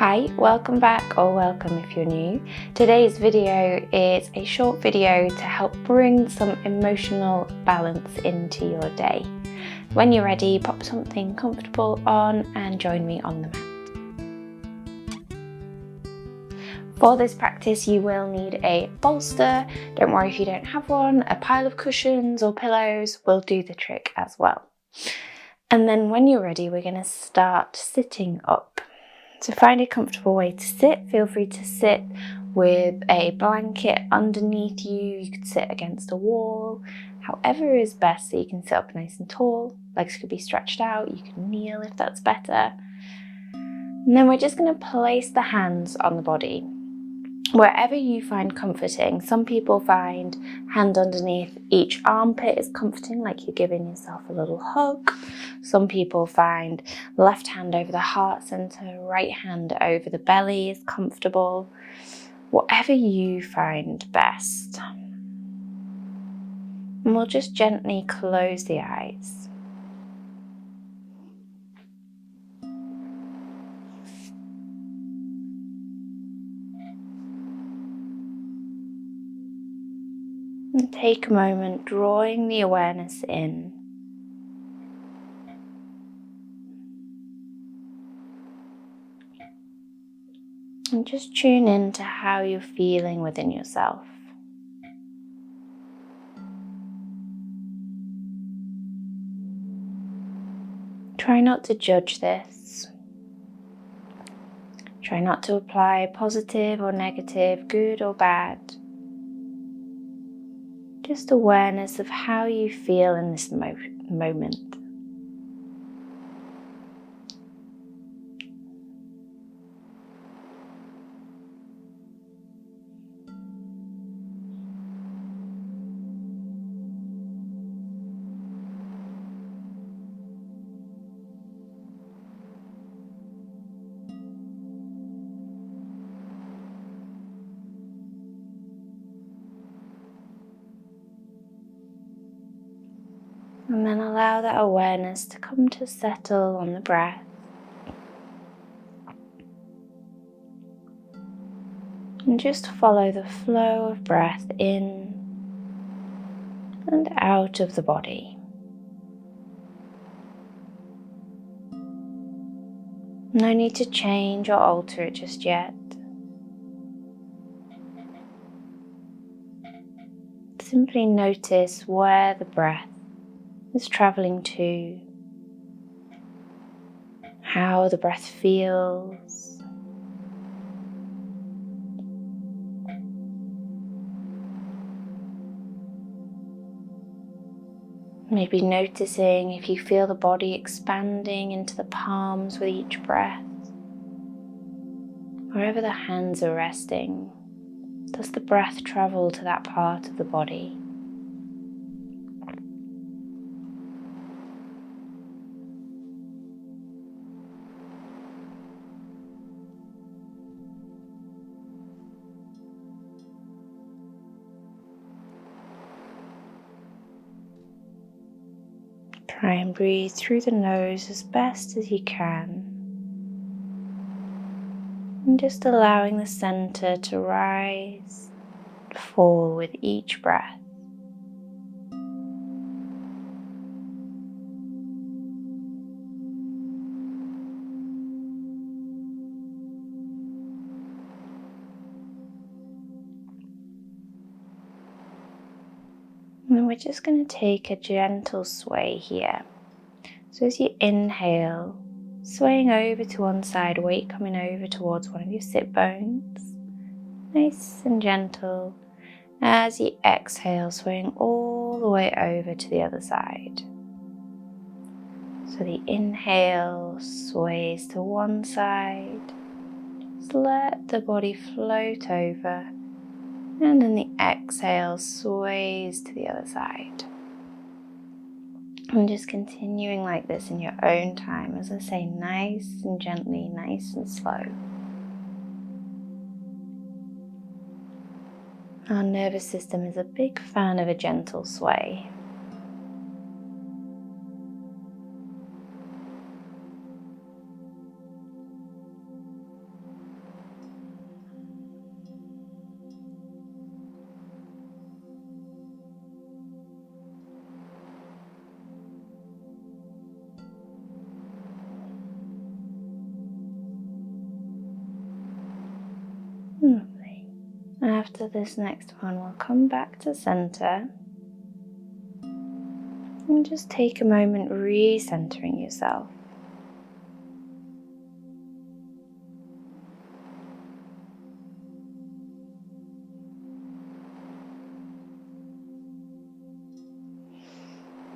Hi, welcome back or welcome if you're new. Today's video is a short video to help bring some emotional balance into your day. When you're ready, pop something comfortable on and join me on the mat. For this practice, you will need a bolster. Don't worry if you don't have one. A pile of cushions or pillows will do the trick as well. And then when you're ready, we're going to start sitting up. So find a comfortable way to sit. Feel free to sit with a blanket underneath you. You could sit against a wall, however is best, so you can sit up nice and tall. Legs could be stretched out. You can kneel if that's better. And then we're just going to place the hands on the body, wherever you find comforting. Some people find hand underneath each armpit is comforting, like you're giving yourself a little hug. Some people find left hand over the heart center, right hand over the belly is comfortable. Whatever you find best. And we'll just gently close the eyes. And take a moment drawing the awareness in. And just tune in to how you're feeling within yourself. Try not to judge this. Try not to apply positive or negative, good or bad. Just awareness of how you feel in this moment. And then allow that awareness to come to settle on the breath. And just follow the flow of breath in and out of the body. No need to change or alter it just yet. Simply notice where the breath is traveling to, how the breath feels. Maybe noticing if you feel the body expanding into the palms with each breath. Wherever the hands are resting, does the breath travel to that part of the body? Try and breathe through the nose as best as you can. And just allowing the center to rise and fall with each breath. And we're just going to take a gentle sway here. So as you inhale, swaying over to one side, weight coming over towards one of your sit bones. Nice and gentle. As you exhale, swaying all the way over to the other side. So the inhale sways to one side. Just let the body float over. And then the exhale sways to the other side. And just continuing like this in your own time, as I say, nice and gently, nice and slow. Our nervous system is a big fan of a gentle sway. Lovely. After this next one, we'll come back to center and just take a moment re-centering yourself.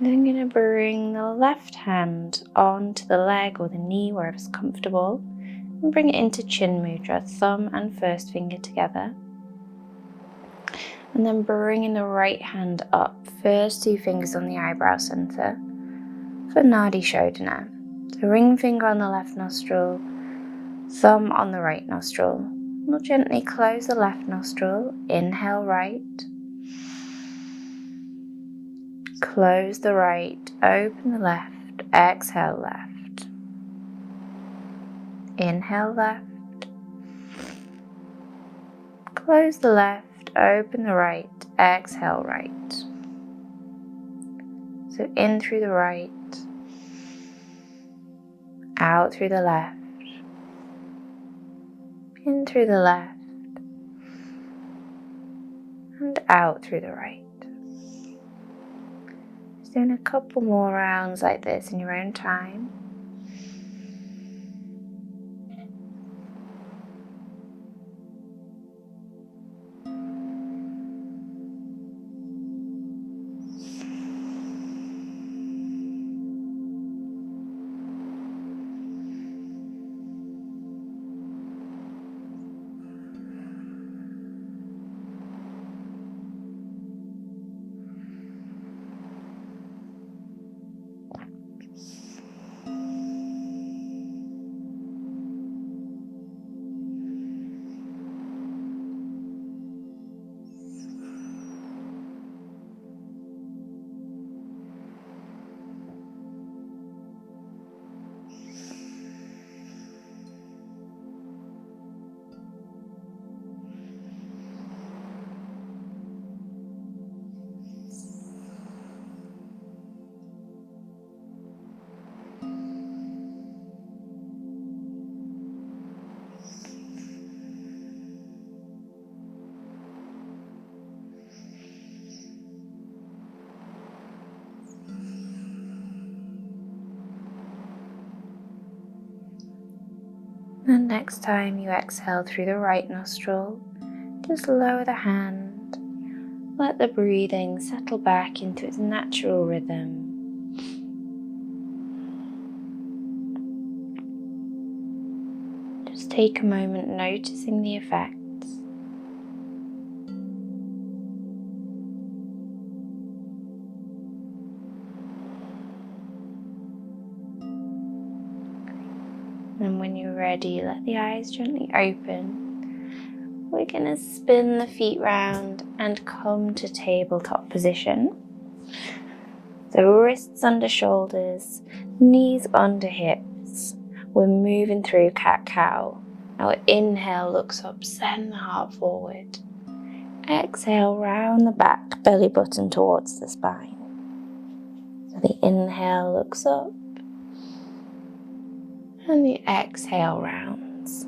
Then I'm going to bring the left hand onto the leg or the knee, wherever's comfortable, and bring it into chin mudra, thumb and first finger together. And then bringing the right hand up, first two fingers on the eyebrow center for Nadi Shodhana. So ring finger on the left nostril, thumb on the right nostril. We'll gently close the left nostril, inhale right. Close the right, open the left, exhale left. Inhale left. Close the left, open the right, exhale right. So in through the right, out through the left, in through the left, and out through the right. Just doing a couple more rounds like this in your own time. And next time you exhale through the right nostril, just lower the hand. Let the breathing settle back into its natural rhythm. Just take a moment noticing the effects. And when you're ready, let the eyes gently open. We're going to spin the feet round and come to tabletop position. So wrists under shoulders, knees under hips. We're moving through cat-cow. Our inhale looks up, send the heart forward. Exhale, round the back, belly button towards the spine. So the inhale looks up, and the exhale rounds.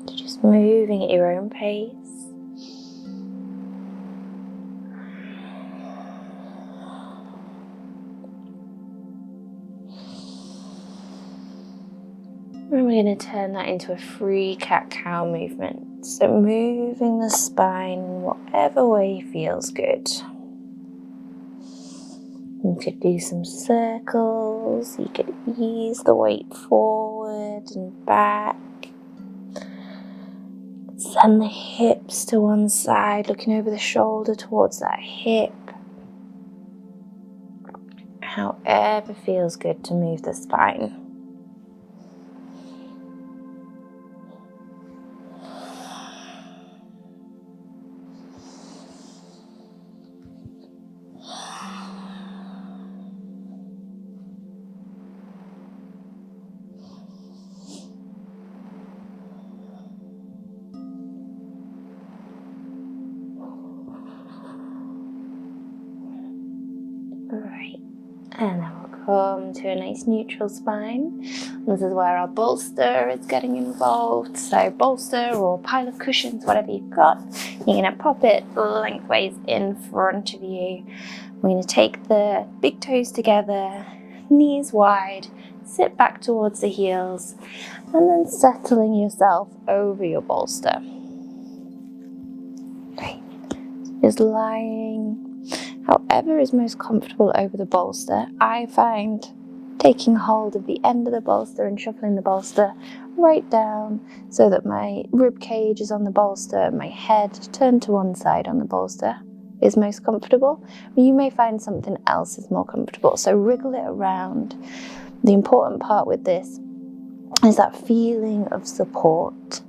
So just moving at your own pace. And we're going to turn that into a free cat-cow movement. So moving the spine in whatever way feels good. You could do some circles, you could ease the weight forward and back. Send the hips to one side, looking over the shoulder towards that hip. However feels good to move the spine. Right, and then we'll come to a nice neutral spine. This is where our bolster is getting involved. So bolster or pile of cushions, whatever you've got, you're going to pop it lengthways in front of you. We're going to take the big toes together, knees wide, sit back towards the heels, and then settling yourself over your bolster. Great. Just lying however is most comfortable over the bolster. I find taking hold of the end of the bolster and shuffling the bolster right down so that my rib cage is on the bolster, my head turned to one side on the bolster is most comfortable. You may find something else is more comfortable, so wriggle it around. The important part with this is that feeling of support.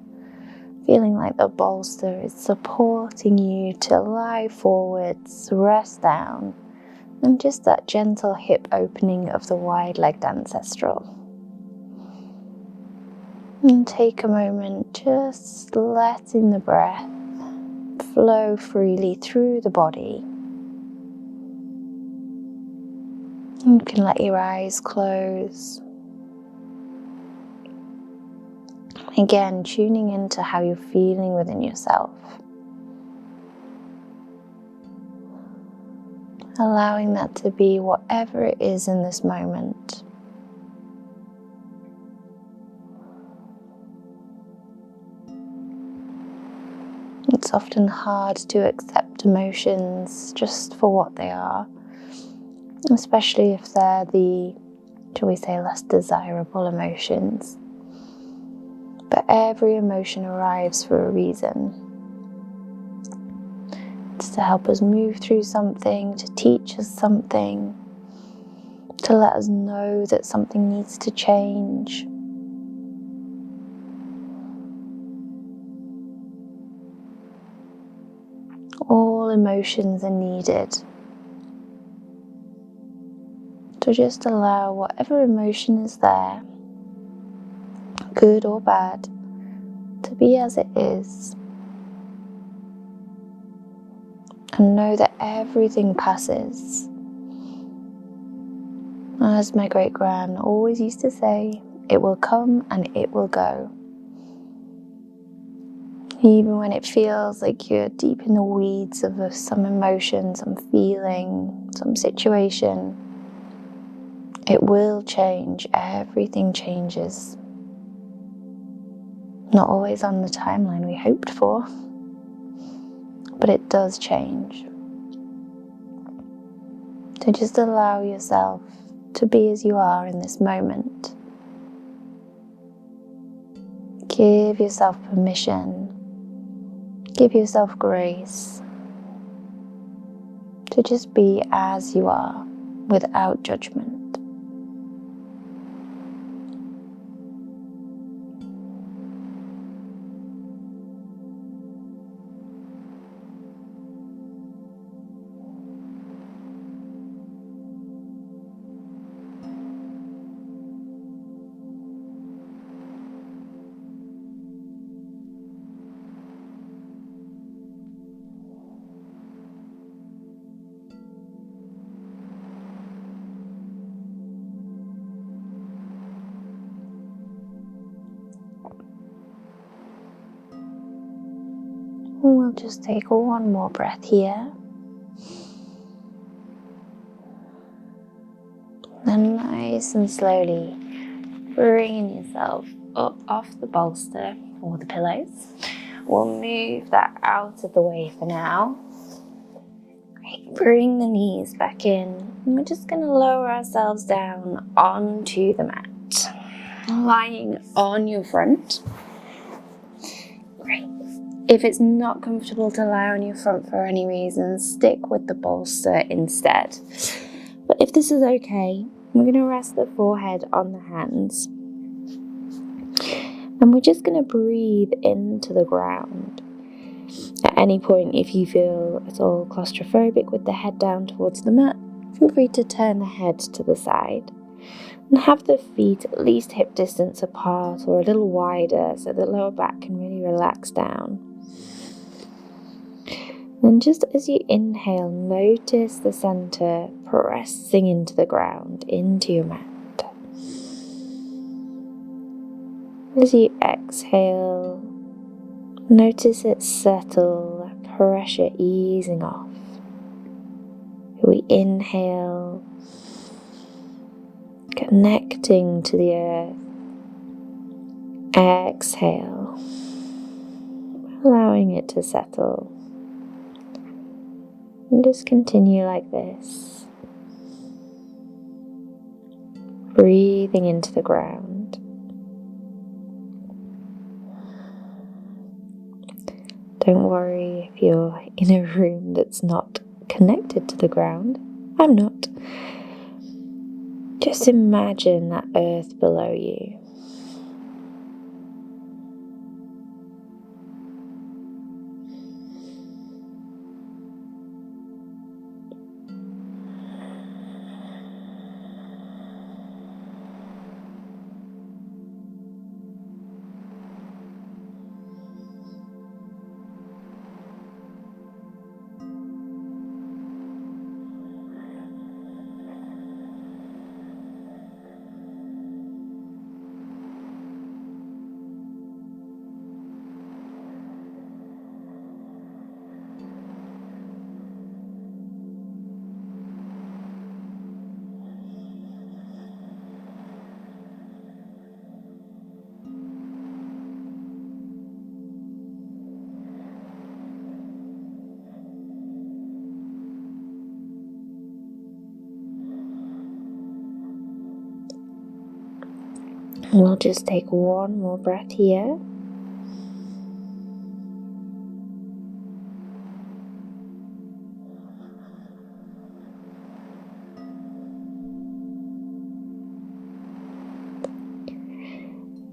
Feeling like the bolster is supporting you to lie forwards, rest down, and just that gentle hip opening of the wide-legged ancestral. And take a moment just letting the breath flow freely through the body. You can let your eyes close. Again, tuning into how you're feeling within yourself. Allowing that to be whatever it is in this moment. It's often hard to accept emotions just for what they are, especially if they're the, shall we say, less desirable emotions. But every emotion arrives for a reason. It's to help us move through something, to teach us something, to let us know that something needs to change. All emotions are needed. To just allow whatever emotion is there, good or bad, to be as it is. And know that everything passes. As my great-gran always used to say, it will come and it will go. Even when it feels like you're deep in the weeds of some emotion, some feeling, some situation, it will change. Everything changes. Not always on the timeline we hoped for, but it does change. So just allow yourself to be as you are in this moment. Give yourself permission. Give yourself grace to just be as you are without judgment. We'll just take one more breath here. Then nice and slowly bringing yourself up off the bolster or the pillows. We'll move that out of the way for now. Great. Bring the knees back in. And we're just going to lower ourselves down onto the mat. Lying on your front. Great. If it's not comfortable to lie on your front for any reason, stick with the bolster instead. But if this is okay, we're going to rest the forehead on the hands. And we're just going to breathe into the ground. At any point, if you feel at all claustrophobic with the head down towards the mat, feel free to turn the head to the side. And have the feet at least hip distance apart or a little wider so the lower back can really relax down. And just as you inhale, notice the center pressing into the ground, into your mat. As you exhale, notice it settle, that pressure easing off. We inhale, connecting to the earth. Exhale, allowing it to settle. And just continue like this. Breathing into the ground. Don't worry if you're in a room that's not connected to the ground. I'm not. Just imagine that earth below you. We'll just take one more breath here.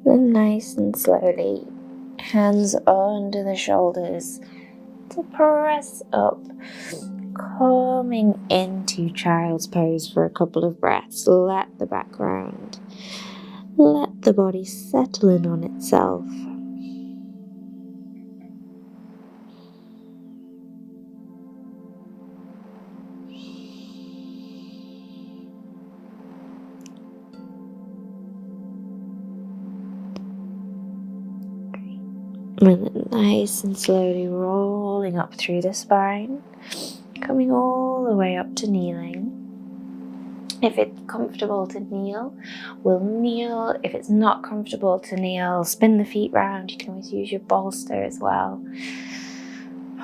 Then nice and slowly, hands under the shoulders to press up, coming into child's pose for a couple of breaths. Let the background, let the body settle in on itself. And then nice and slowly rolling up through the spine, coming all the way up to kneeling. If it's comfortable to kneel, we'll kneel. If it's not comfortable to kneel, spin the feet round. You can always use your bolster as well.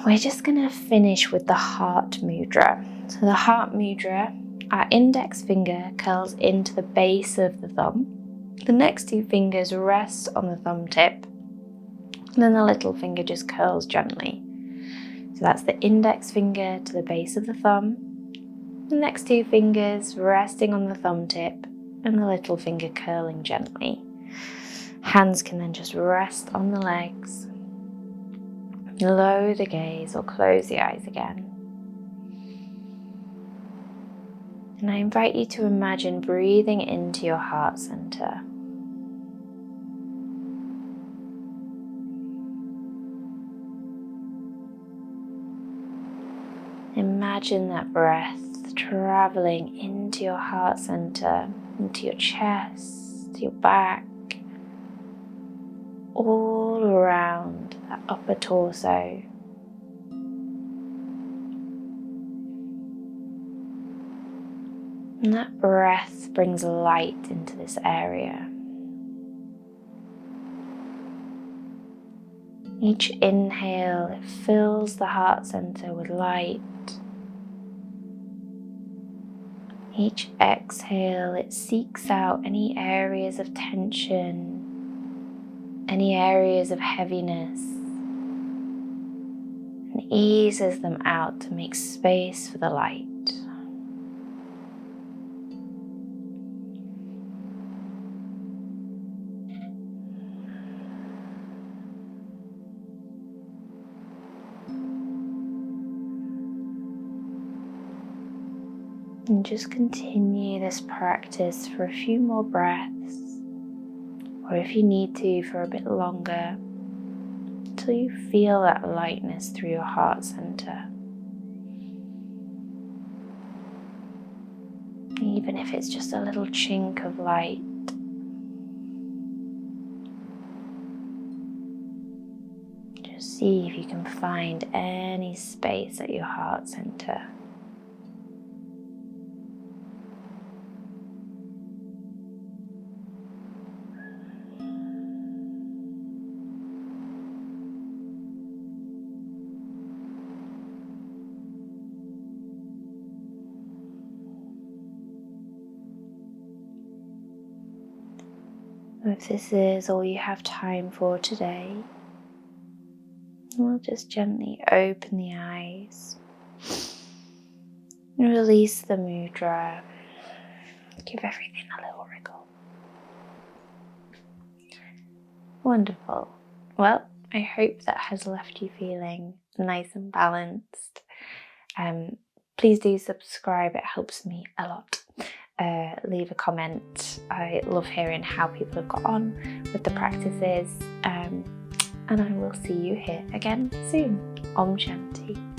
We're just going to finish with the heart mudra. So the heart mudra, our index finger curls into the base of the thumb. The next two fingers rest on the thumb tip. And then the little finger just curls gently. So that's the index finger to the base of the thumb. The next two fingers resting on the thumb tip and the little finger curling gently. Hands can then just rest on the legs. Lower the gaze or close the eyes again. And I invite you to imagine breathing into your heart center. Imagine that breath traveling into your heart center, into your chest, to your back, all around that upper torso. And that breath brings light into this area. Each inhale, it fills the heart center with light. Each exhale, it seeks out any areas of tension, any areas of heaviness, and eases them out to make space for the light. And just continue this practice for a few more breaths, or if you need to, for a bit longer, until you feel that lightness through your heart center. even if it's just a little chink of light. Just see if you can find any space at your heart center. If this is all you have time for today, we'll just gently open the eyes and release the mudra. Give everything a little wriggle. Wonderful. Well, I hope that has left you feeling nice and balanced. Please do subscribe, it helps me a lot. Leave a comment. I love hearing how people have got on with the practices, and I will see you here again soon. Om Shanti.